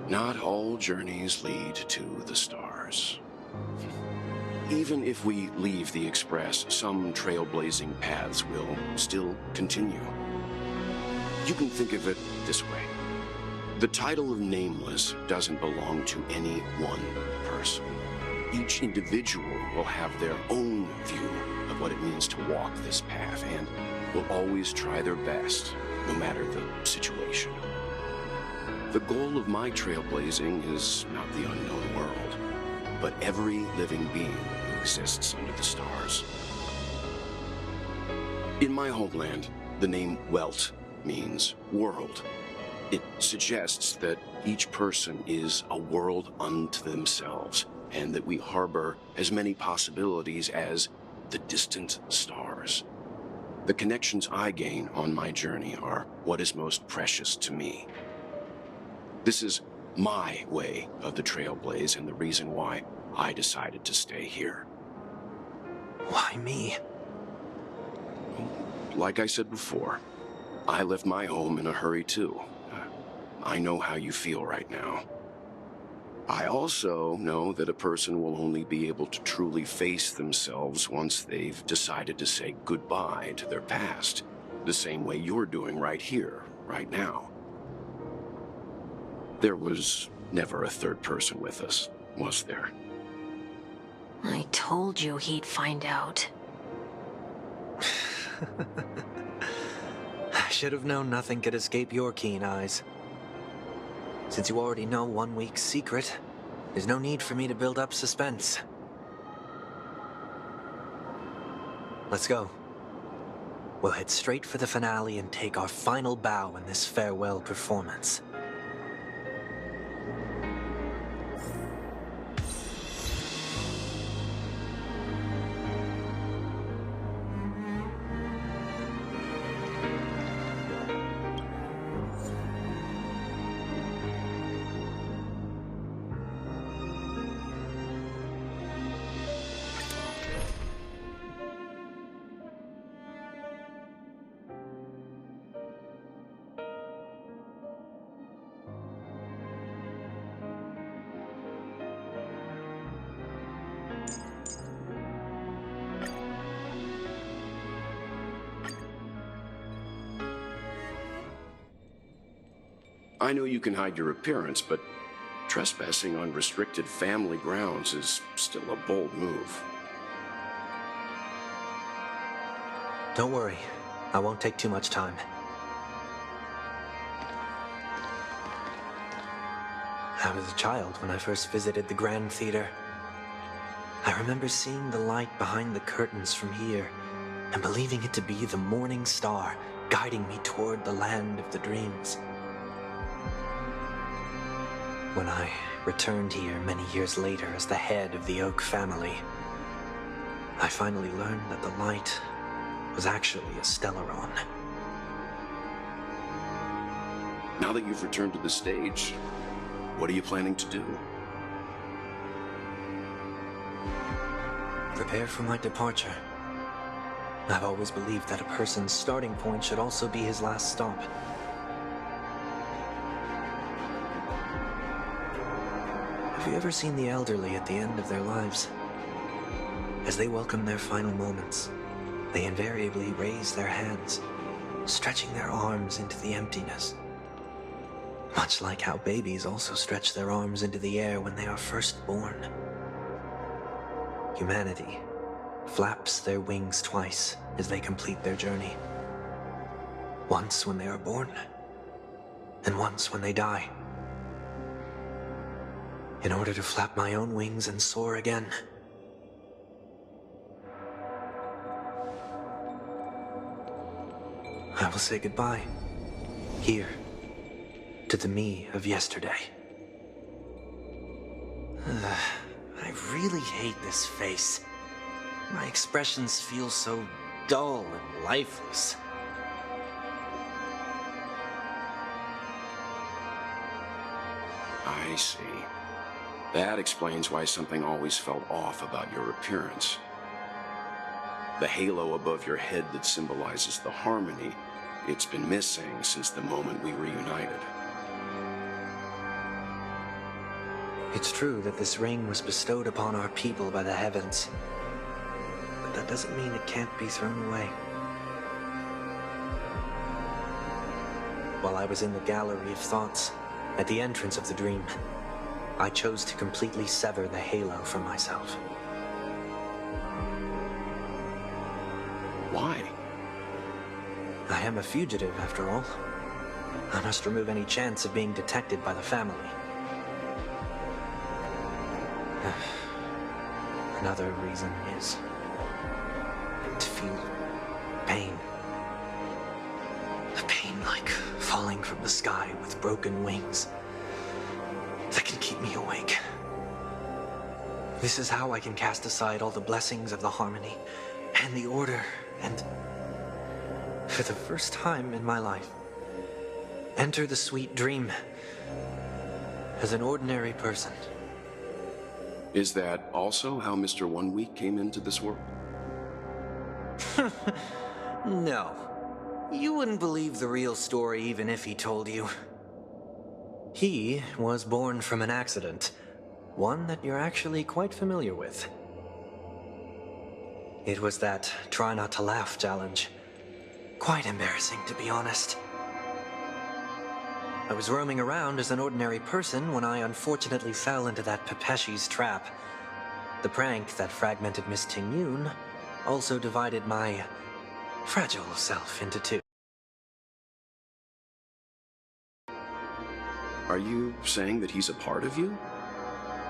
Not all journeys lead to the stars. Even if we leave the Express, some trailblazing paths will still continue. You can think of it this way. The title of Nameless doesn't belong to any one person. Each individual will have their own view of what it means to walk this path and will always try their best, no matter the situation. The goal of my trailblazing is not the unknown world, but every living being who exists under the stars. In my homeland, the name Welt means world. It suggests that each person is a world unto themselves, and that we harbor as many possibilities as the distant stars. The connections I gain on my journey are what is most precious to me. This is my way of the trailblaze and the reason why I decided to stay here. Why me? Like I said before, I left my home in a hurry too. I know how you feel right now. I also know that a person will only be able to truly face themselves once they've decided to say goodbye to their past, the same way you're doing right here, right now. There was never a third person with us, was there? I told you he'd find out. I should have known nothing could escape your keen eyes. Since you already know 1 week's secret, there's no need for me to build up suspense. Let's go. We'll head straight for the finale and take our final bow in this farewell performance. I know you can hide your appearance, but trespassing on restricted family grounds is still a bold move. Don't worry, I won't take too much time. I was a child when I first visited the Grand Theater. I remember seeing the light behind the curtains from here and believing it to be the morning star guiding me toward the land of the dreams. When I returned here many years later as the head of the Oak family, I finally learned that the light was actually a Stellaron. Now that you've returned to the stage, what are you planning to do? Prepare for my departure. I've always believed that a person's starting point should also be his last stop. Have you ever seen the elderly at the end of their lives? As they welcome their final moments, they invariably raise their hands, stretching their arms into the emptiness. Much like how babies also stretch their arms into the air when they are first born. Humanity flaps their wings twice as they complete their journey. Once when they are born, and once when they die. In order to flap my own wings and soar again. I will say goodbye, here, to the me of yesterday. I really hate this face. My expressions feel so dull and lifeless. I see. That explains why something always felt off about your appearance. The halo above your head that symbolizes the harmony, it's been missing since the moment we reunited. It's true that this ring was bestowed upon our people by the heavens, but that doesn't mean it can't be thrown away. While I was in the gallery of thoughts, at the entrance of the dream, I chose to completely sever the halo from myself. Why? I am a fugitive, after all. I must remove any chance of being detected by the family. Another reason is to feel pain. A pain like falling from the sky with broken wings that can keep me awake. This is how I can cast aside all the blessings of the harmony and the order and, for the first time in my life, enter the sweet dream as an ordinary person. Is that also how Mr. 1 Week came into this world? No. You wouldn't believe the real story even if he told you. He was born from an accident, one that you're actually quite familiar with. It was that try not to laugh challenge. Quite embarrassing, to be honest. I was roaming around as an ordinary person when I unfortunately fell into that Pepeshi's trap. The prank that fragmented Miss Ting-Yun also divided my fragile self into two. Are you saying that he's a part of you?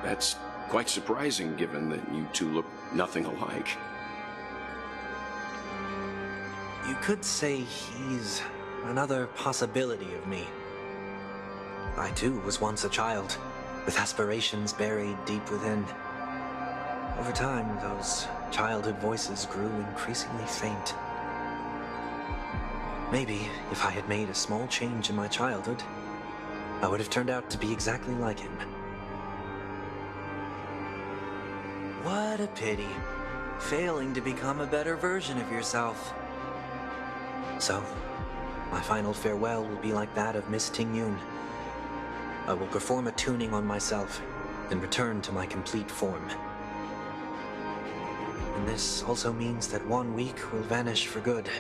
That's quite surprising, given that you two look nothing alike. You could say he's another possibility of me. I too was once a child, with aspirations buried deep within. Over time, those childhood voices grew increasingly faint. Maybe if I had made a small change in my childhood, I would have turned out to be exactly like him. What a pity, failing to become a better version of yourself. So, my final farewell will be like that of Miss Ting-Yun. I will perform a tuning on myself and return to my complete form. And this also means that 1 week will vanish for good.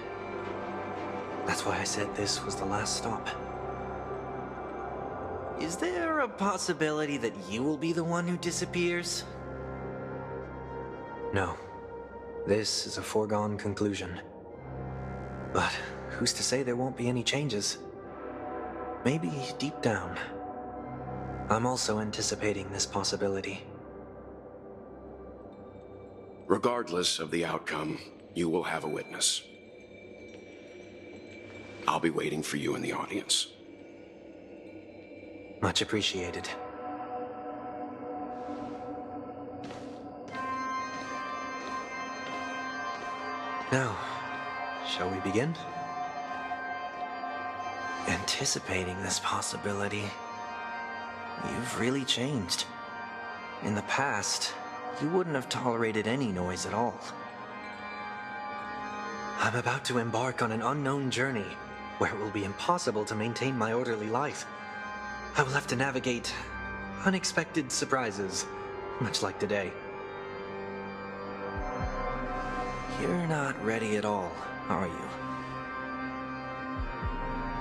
That's why I said this was the last stop. Is there a possibility that you will be the one who disappears? No. This is a foregone conclusion. But who's to say there won't be any changes? Maybe deep down, I'm also anticipating this possibility. Regardless of the outcome, you will have a witness. I'll be waiting for you in the audience. Much appreciated. Now, shall we begin? Anticipating this possibility, you've really changed. In the past, you wouldn't have tolerated any noise at all. I'm about to embark on an unknown journey where it will be impossible to maintain my orderly life. I will have to navigate unexpected surprises, much like today. You're not ready at all, are you?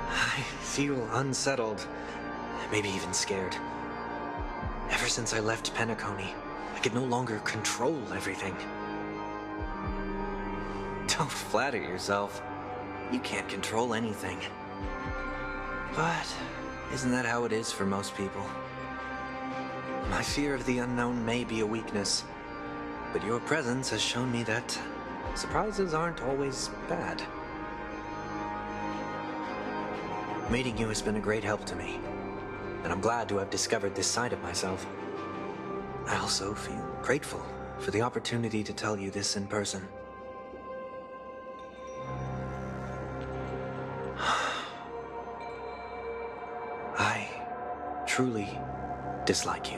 I feel unsettled, maybe even scared. Ever since I left Penacony, I could no longer control everything. Don't flatter yourself. You can't control anything. But isn't that how it is for most people? My fear of the unknown may be a weakness, but your presence has shown me that surprises aren't always bad. Meeting you has been a great help to me, and I'm glad to have discovered this side of myself. I also feel grateful for the opportunity to tell you this in person. I truly dislike you.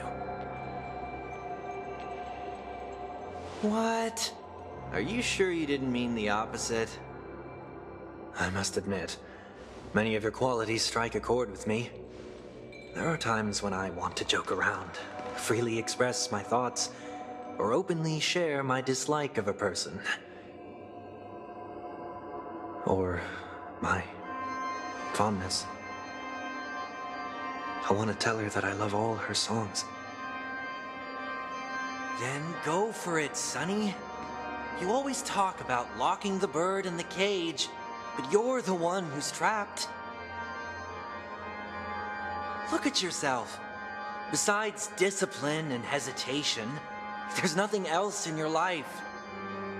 What? Are you sure you didn't mean the opposite? I must admit, many of your qualities strike a chord with me. There are times when I want to joke around, freely express my thoughts, or openly share my dislike of a person. Or my fondness. I want to tell her that I love all her songs. Then go for it, Sonny. You always talk about locking the bird in the cage, but you're the one who's trapped. Look at yourself. Besides discipline and hesitation, there's nothing else in your life.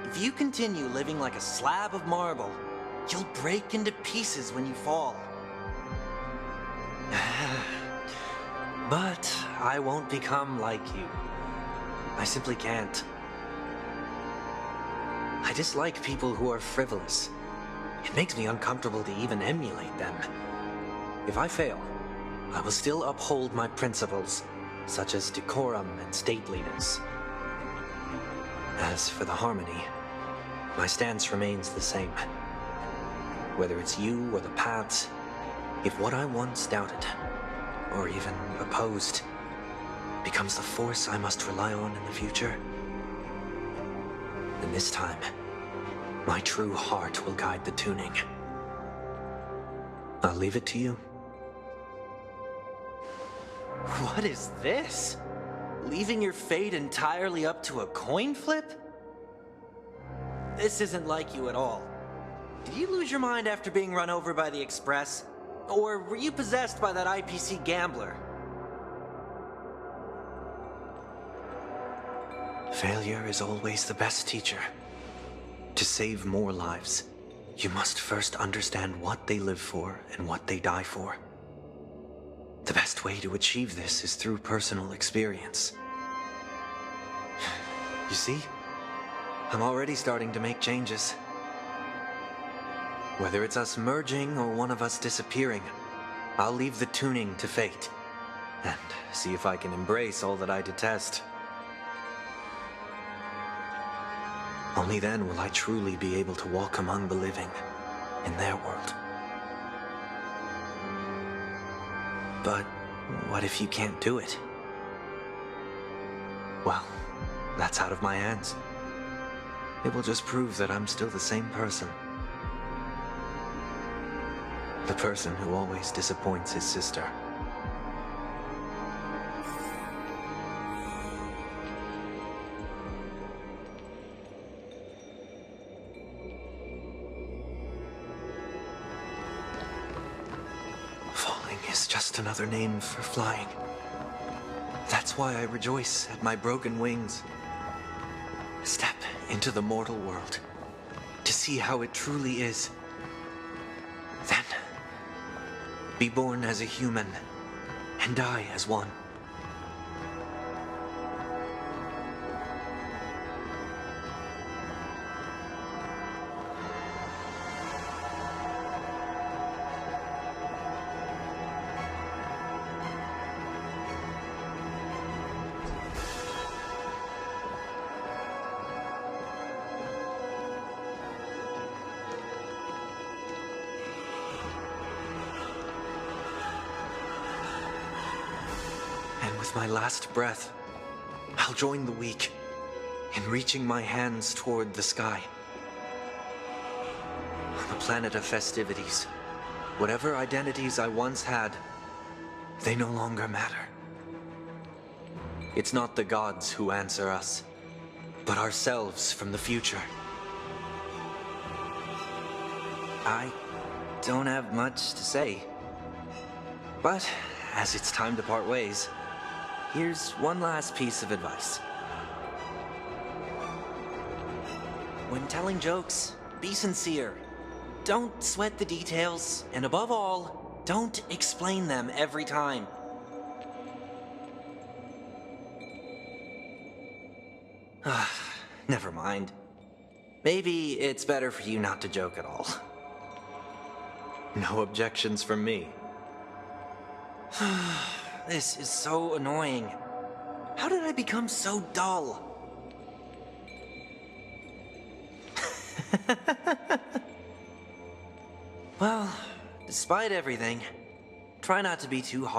If you continue living like a slab of marble, you'll break into pieces when you fall. But I won't become like you. I simply can't. I dislike people who are frivolous. It makes me uncomfortable to even emulate them. If I fail, I will still uphold my principles, such as decorum and stateliness. As for the harmony, my stance remains the same. Whether it's you or the paths, if what I once doubted, or even opposed, becomes the force I must rely on in the future, then this time, my true heart will guide the tuning. I'll leave it to you. What is this? Leaving your fate entirely up to a coin flip? This isn't like you at all. Did you lose your mind after being run over by the Express? Or were you possessed by that IPC gambler? Failure is always the best teacher. To save more lives, you must first understand what they live for and what they die for. The best way to achieve this is through personal experience. You see, I'm already starting to make changes. Whether it's us merging or one of us disappearing, I'll leave the tuning to fate, and see if I can embrace all that I detest. Only then will I truly be able to walk among the living in their world. But what if you can't do it? Well, that's out of my hands. It will just prove that I'm still the same person. The person who always disappoints his sister. Falling is just another name for flying. That's why I rejoice at my broken wings. Step into the mortal world to see how it truly is. Then, be born as a human and die as one. And with my last breath, I'll join the weak in reaching my hands toward the sky. On the planet of festivities, whatever identities I once had, they no longer matter. It's not the gods who answer us, but ourselves from the future. I don't have much to say, but as it's time to part ways, here's one last piece of advice. When telling jokes, be sincere. Don't sweat the details, and above all, don't explain them every time. Never mind. Maybe it's better for you not to joke at all. No objections from me. This is so annoying. How did I become so dull? Well, despite everything, try not to be too hard.